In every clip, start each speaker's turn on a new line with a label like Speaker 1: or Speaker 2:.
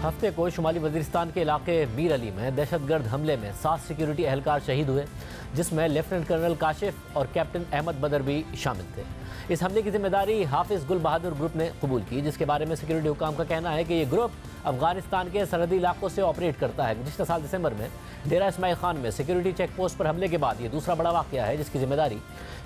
Speaker 1: हफ्ते को शुमाली वजीरिस्तान के इलाके मीर अली में दहशतगर्द हमले में 7 सिक्योरिटी एहलकार शहीद हुए, जिसमें लेफ्टिनेंट कर्नल काशिफ और कैप्टन अहमद बदर भी शामिल थे। इस हमले की जिम्मेदारी हाफिज गुल बहादुर ग्रुप ने कबूल की, जिसके बारे में सिक्योरिटी हुकाम का कहना है कि ये ग्रुप अफगानिस्तान के सरहदी इलाकों से ऑपरेट करता है। गुज़िश्ता साल दिसंबर में डेरा इस्माइल खान में सिक्योरिटी चेक पोस्ट पर हमले के बाद ये दूसरा बड़ा वाक़या है, जिसकी जिम्मेदारी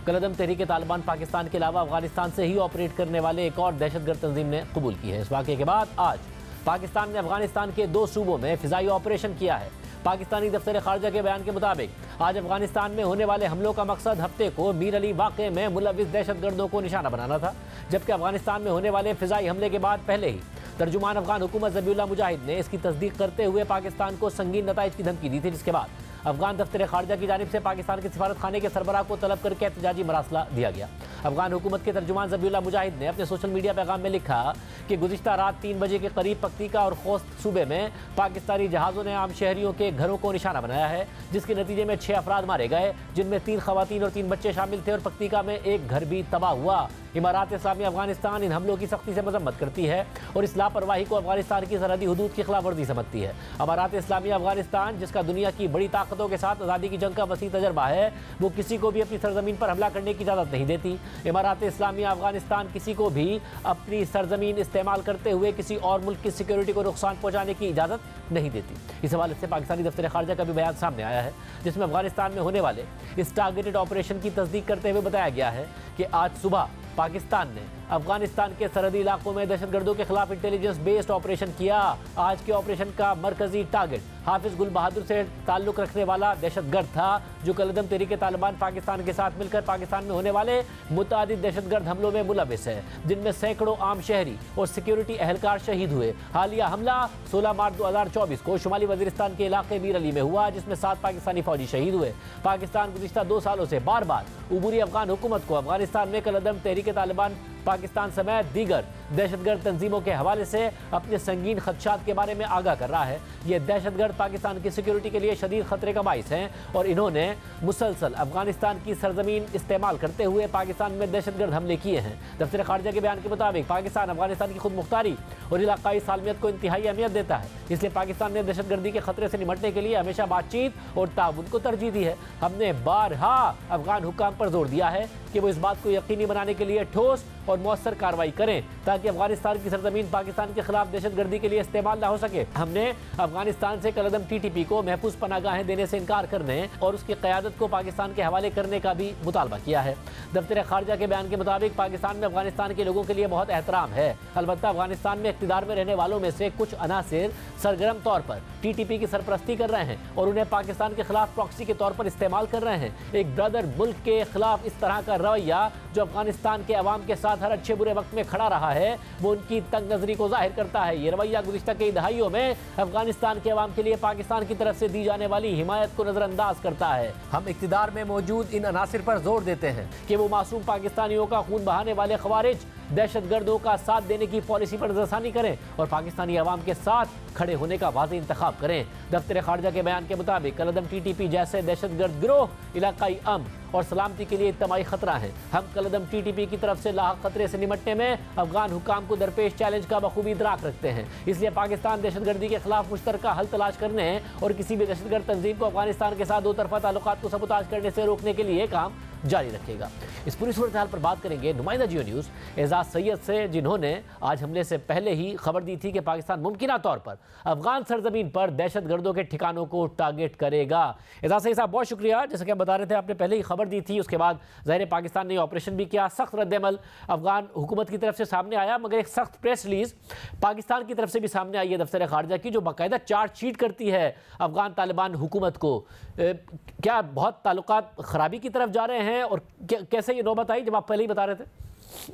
Speaker 1: कलदम तहरीक तालिबान पाकिस्तान के अलावा अफगानिस्तान से ही ऑपरेट करने वाले एक और दहशतगर्द तंजीम ने कबूल की है। इस वाक़े के बाद आज पाकिस्तान ने अफगानिस्तान के 2 सूबों में फ़िज़ाई ऑपरेशन किया है। पाकिस्तानी दफ्तर खारजा के बयान के मुताबिक आज अफगानिस्तान में होने वाले हमलों का मकसद हफ्ते को मीर अली वाक़े में मुलविस दहशतगर्दों को निशाना बनाना था, जबकि अफगानिस्तान में होने वाले फ़िज़ाई हमले के बाद पहले ही तर्जुमान अफगान हुकूमत ज़बीउल्लाह मुजाहिद ने इसकी तस्दीक करते हुए पाकिस्तान को संगीन नताइज की धमकी दी थी, जिसके बाद अफगान दफ्तर खारजा की जानिब से पाकिस्तान के सिफारत खाने के सरबराह को तलब करके एहतजाजी मरासला दिया गया। अफगान हुकूमत के तर्जुमान ज़बीउल्लाह मुजाहिद ने अपने सोशल मीडिया पैगाम में लिखा कि गुज़िश्ता रात 3 बजे के करीब पक्तिका और खोस्त सूबे में पाकिस्तानी जहाज़ों ने आम शहरियों के घरों को निशाना बनाया है, जिसके नतीजे में 6 अफराद मारे गए, जिनमें 3 खवातीन और 3 बच्चे शामिल थे और पक्तिका में एक घर भी तबाह हुआ। इमारात इस्लामी अफगानिस्तान इन हमलों की सख्ती से मजम्मत करती है और इस लापरवाही को अफगानिस्तान की सरहदी हदूद की खिलाफ वर्जी समझती है। इमारात इस्लामी अफगानिस्तान, जिसका दुनिया की बड़ी ताकतों के साथ आज़ादी की जंग का वसी तजर्बा है, वो किसी को भी अपनी सरजमीन पर हमला करने की इजाज़त नहीं देती। इमारात इस्लामी अफगानिस्तान किसी को भी अपनी सरजमीन इस्तेमाल करते हुए किसी और मुल्क की सिक्योरिटी को नुकसान पहुँचाने की इजाज़त नहीं देती। इस हवाले से पाकिस्तानी दफ्तर खारजा का भी बयान सामने आया है, जिसमें अफगानिस्तान में होने वाले इस टारगेटेड ऑपरेशन की तस्दीक करते हुए बताया गया है कि आज सुबह पाकिस्तान ने अफगानिस्तान के सरहदी इलाकों में दहशतगर्दों के खिलाफ इंटेलिजेंस बेस्ड ऑपरेशन किया। आज के ऑपरेशन का मरकजी टारगेट हाफिज गुल बहादुर से ताल्लुक रखने वाला दहशतगर्द था, जो कलदम तहरीक तालिबान पाकिस्तान के साथ मिलकर पाकिस्तान में होने वाले मुतादिद दहशतगर्द हमलों में मुलविस है, जिनमें सैकड़ों आम शहरी और सिक्योरिटी एहलकार शहीद हुए। हालिया हमला 16 मार्च 2024 को शुमाली वजीरिस्तान के इलाके मीर अली में हुआ, जिसमें 7 पाकिस्तानी फौजी शहीद हुए। पाकिस्तान गुज़िश्ता 2 सालों से बार बार उबूरी अफगान हुकूमत को अफगानिस्तान में कलदम तहरीक तालिबान पाकिस्तान समेत दीगर दहशतगर्द तंजीमों के हवाले से अपने संगीन खदशात के बारे में आगाह कर रहा है। ये दहशतगर्द पाकिस्तान की सिक्योरिटी के लिए शदीद खतरे का बाइस हैं और इन्होंने मुसलसल अफगानिस्तान की सरजमीन इस्तेमाल करते हुए पाकिस्तान में दहशतगर्द हमले किए हैं। दफ्तर खारजा के बयान के मुताबिक पाकिस्तान अफगानिस्तान की खुद मुख्तारी और इलाकाई सालमियत को इंतहाई अहमियत देता है, इसलिए पाकिस्तान ने दहशतगर्दी के खतरे से निपटने के लिए हमेशा बातचीत और ताउन को तरजीह दी है। हमने बारहा अफगान हुक्काम पर जोर दिया है कि वो इस बात को यकीनी बनाने के लिए ठोस और मौसर कार्रवाई करें ताकि अफगानिस्तान की सरजमीन पाकिस्तान के खिलाफ दहशतगर्दी के लिए इस्तेमाल ना हो सके। हमने अफगानिस्तान से कलदम TTP को महफूज पनागाहें देने से इनकार करने और उसकी क़यादत को पाकिस्तान के हवाले करने का भी मुतालबा किया है। दफ्तर खारजा के बयान के मुताबिक पाकिस्तान में अफगानिस्तान के लोगों के लिए बहुत एहतराम है, अलबत्ता अफगानिस्तान में इक़्तिदार में रहने वालों में से कुछ अनासिर सरगर्म तौर पर TTP की सरपरस्ती कर रहे हैं और उन्हें पाकिस्तान के खिलाफ प्रॉक्सी के तौर पर इस्तेमाल कर रहे हैं। एक ब्रदर मुल्क के खिलाफ इस तरह का रवैया जो अफगानिस्तान के अवाम के साथ हर अच्छे बुरे वक्त में खड़ा रहा है, वो उनकी तंग नजरी को जाहिर करता है। ये रवैया गुज़िश्ता कई दहाइयों में अफगानिस्तान के अवाम के लिए पाकिस्तान की तरफ से दी जाने वाली हिमायत को नजरअंदाज करता है। हम इक़्तिदार में मौजूद इन अनासिर पर जोर देते हैं कि वो मासूम पाकिस्तानियों का खून बहाने वाले खवारिज दहशतगर्दों का साथ देने की पॉलिसी पर नजरसानी करें और पाकिस्तानी अवाम के साथ खड़े होने का वाज़ेह इंतखाब करें। दफ्तर खारजा के बयान के मुताबिक कलदम TTP जैसे दहशतगर्द गिरोह इलाकाई अमन और सलामती के लिए इज्तमाई खतरा है। हम कलदम TTP की तरफ से लाहक खतरे से निपटने में अफगान हुकाम को दरपेश चैलेंज का बखूबी इदराक रखते हैं, इसलिए पाकिस्तान दहशतगर्दी के खिलाफ मुश्तरका हल तलाश करने और किसी भी दहशतगर्द तंजीम को अफगानिस्तान के साथ दो तरफा ताल्लुकात को सबूताज करने से रोकने के लिए काम जारी रखेगा। इस पूरी सूरत हाल पर बात करेंगे नुमाइंदा जियो न्यूज़ एजाज सैयद से, जिन्होंने आज हमले से पहले ही खबर दी थी कि पाकिस्तान मुमकिना तौर पर अफगान सरजमीन पर दहशतगर्दों के ठिकानों को टारगेट करेगा। एजाज सैयद साहब बहुत शुक्रिया। जैसे कि हम बता रहे थे, आपने पहले ही खबर दी थी, उसके बाद ज़ाहिर पाकिस्तान ने ऑपरेशन भी किया, सख्त रद्दअमल अफगान हुकूमत की तरफ से सामने आया, मगर एक सख्त प्रेस रिलीज पाकिस्तान की तरफ से भी सामने आई है दफ्तर खारजा की, जो बाकायदा चार्जशीट करती है अफगान तालिबान हुकूमत को। क्या बहुत ताल्लुकात खराबी की तरफ जा रहे हैं और कैसे ये नौबत आई जब आप पहले ही बता रहे थे?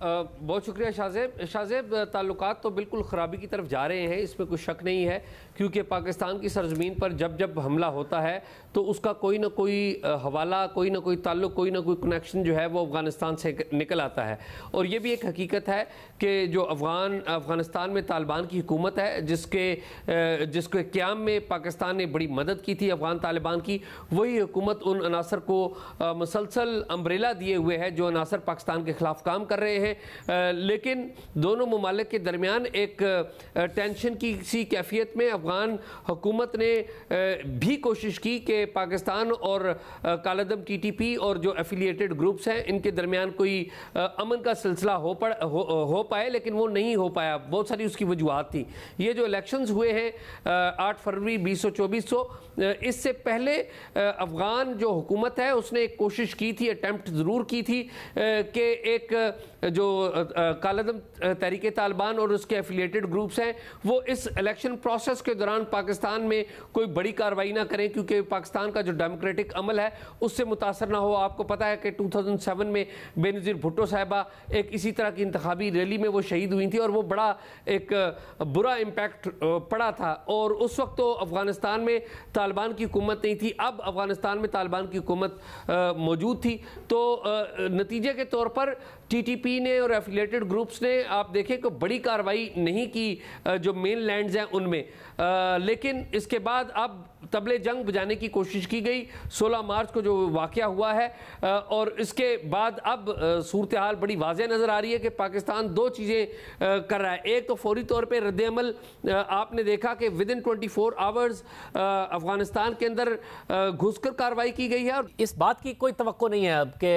Speaker 2: बहुत शुक्रिया शाहजेब। ताल्लुकात तो बिल्कुल ख़राबी की तरफ जा रहे हैं, इसमें कोई शक नहीं है, क्योंकि पाकिस्तान की सरजमीन पर जब जब हमला होता है तो उसका कोई ना कोई हवाला, कोई ना कोई ताल्लुक, कोई ना कोई कनेक्शन जो है वो अफ़गानिस्तान से निकल आता है। और ये भी एक हकीकत है कि जो अफ़गानिस्तान में तालिबान की हुकूमत है, जिसके क़याम में पाकिस्तान ने बड़ी मदद की थी अफ़गान तालिबान की, वही हुकूमत उन अनासर को मुसलसल अम्ब्रेला दिए हुए है जो अनासर पाकिस्तान के ख़िलाफ़ काम कर रहे हैं लेकिन दोनों ममालिक के दरमियान एक टेंशन की सी कैफियत में अफगान हुकूमत ने भी कोशिश की कि पाकिस्तान और कालादम TTP और जो एफिलिएटेड ग्रुप्स हैं इनके दरमियान कोई अमन का सिलसिला हो पाए, लेकिन वो नहीं हो पाया। बहुत सारी उसकी वजूहत थी। ये जो इलेक्शंस हुए हैं 8 फरवरी 2024, इससे पहले अफगान जो हुकूमत है उसने एक कोशिश की थी, अटेम्प्ट ज़रूर की थी कि एक जो कालादम तहरीक तालिबान और उसके एफिलिएटेड ग्रुप्स हैं वो इस इलेक्शन प्रोसेस के दौरान पाकिस्तान में कोई बड़ी कार्रवाई ना करें, क्योंकि पाकिस्तान का जो डेमोक्रेटिक अमल है उससे मुतासर ना हो। आपको पता है कि 2007 में बेनज़ीर भुट्टो साहिबा एक इसी तरह की इंतखाबी रैली में वो शहीद हुई थी और वो बड़ा एक बुरा इम्पैक्ट पड़ा था। और उस वक्त तो अफगानिस्तान में तालिबान की हुकूमत नहीं थी, अब अफगानिस्तान में तालिबान की हुकूमत मौजूद थी। तो नतीजे के तौर पर TTP ने और एफिलिएटेड ग्रुप्स ने आप देखें कि बड़ी कार्रवाई नहीं की जो मेन लैंड्स हैं उनमें, लेकिन इसके बाद अब तबले जंग बजाने की कोशिश की गई 16 मार्च को जो वाक़या हुआ है। और इसके बाद अब सूरत हाल बड़ी वाज़ेह नज़र आ रही है कि पाकिस्तान दो चीज़ें कर रहा है। एक तो फौरी तौर पे रद्द-ए-अमल आपने देखा कि विदिन 24 आवर्स अफगानिस्तान के अंदर घुसकर कार्रवाई की गई है। और
Speaker 1: इस बात की कोई तवक्को नहीं है अब कि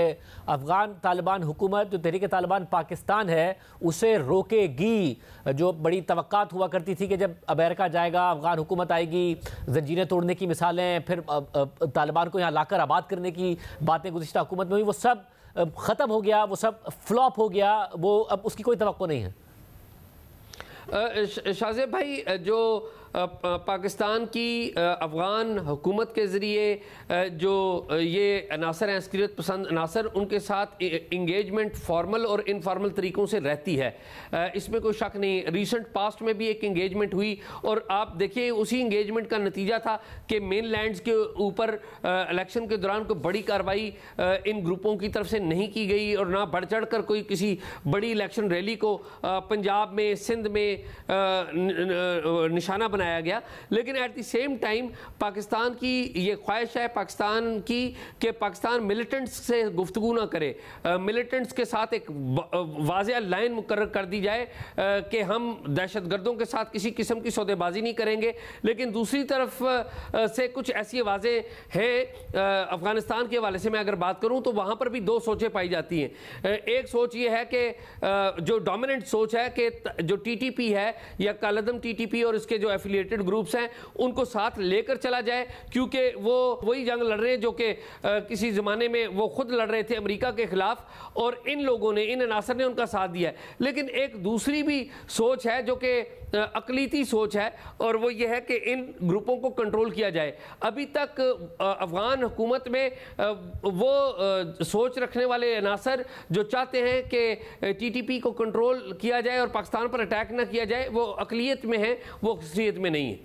Speaker 1: अफगान तालिबान हुकूमत जो तहरीक तालिबान पाकिस्तान है उसे रोकेगी। जो बड़ी तवक्कात हुआ करती थी कि जब अमेरिका जाएगा अफगान हुकूमत आएगी, जंजीरें तोड़ने की मिसालें, फिर तालिबान को यहाँ लाकर आबाद करने की बातें गुज़िश्ता हुकूमत में हुई, वो सब ख़त्म हो गया, वो सब फ्लॉप हो गया, वो अब उसकी कोई तवक्को नहीं है।
Speaker 2: शाहज़ेब भाई, जो पाकिस्तान की अफ़गान हुकूमत के ज़रिए जो ये अनासर हैं अस्करियत पसंद अनासर, उनके साथ इंगेजमेंट फॉर्मल और इनफॉर्मल तरीक़ों से रहती है, इसमें कोई शक नहीं। रिसेंट पास्ट में भी एक इंगेजमेंट हुई और आप देखिए उसी इंगेजमेंट का नतीजा था कि मेन लैंड्स के ऊपर इलेक्शन के दौरान कोई बड़ी कार्रवाई इन ग्रुपों की तरफ से नहीं की गई और ना बढ़ चढ़ कर कोई किसी बड़ी इलेक्शन रैली को पंजाब में, सिंध में निशाना बनाया गया। लेकिन at the same time Pakistan की ये ख्वाहिश है पाकिस्तान की कि पाकिस्तान मिलिटेंट्स से गुफ्तगू ना करे, मिलिटेंट्स के साथ एक वाज़ेह लाइन मुकर्रर कर दी जाए कि हम दहशतगर्दों के साथ किसी किस्म की सौदेबाजी नहीं करेंगे। लेकिन दूसरी तरफ से कुछ ऐसी आवाज़ें हैं अफगानिस्तान के हवाले से मैं अगर बात करूं तो वहां पर भी दो सोचें पाई जाती हैं। एक सोच ये है कि जो डोमिनेंट सोच है कि जो TTP है या कालादम TTP और इसके जो एफिलिएटेड ग्रुप्स हैं उनको साथ लेकर चला जाए, क्योंकि वो वही जंग लड़ रहे हैं जो कि किसी ज़माने में वो खुद लड़ रहे थे अमेरिका के खिलाफ और इन लोगों ने, इन अनासर ने उनका साथ दिया है। लेकिन एक दूसरी भी सोच है जो कि अकलीती सोच है और वो ये है कि इन ग्रुपों को कंट्रोल किया जाए। अभी तक अफगान हुकूमत में वो सोच रखने वाले अनासर जो चाहते हैं कि TTP को कंट्रोल किया जाए और पाकिस्तान पर अटैक ना किया जाए, वो अकलियत में है, वो अक्सरियत में नहीं है।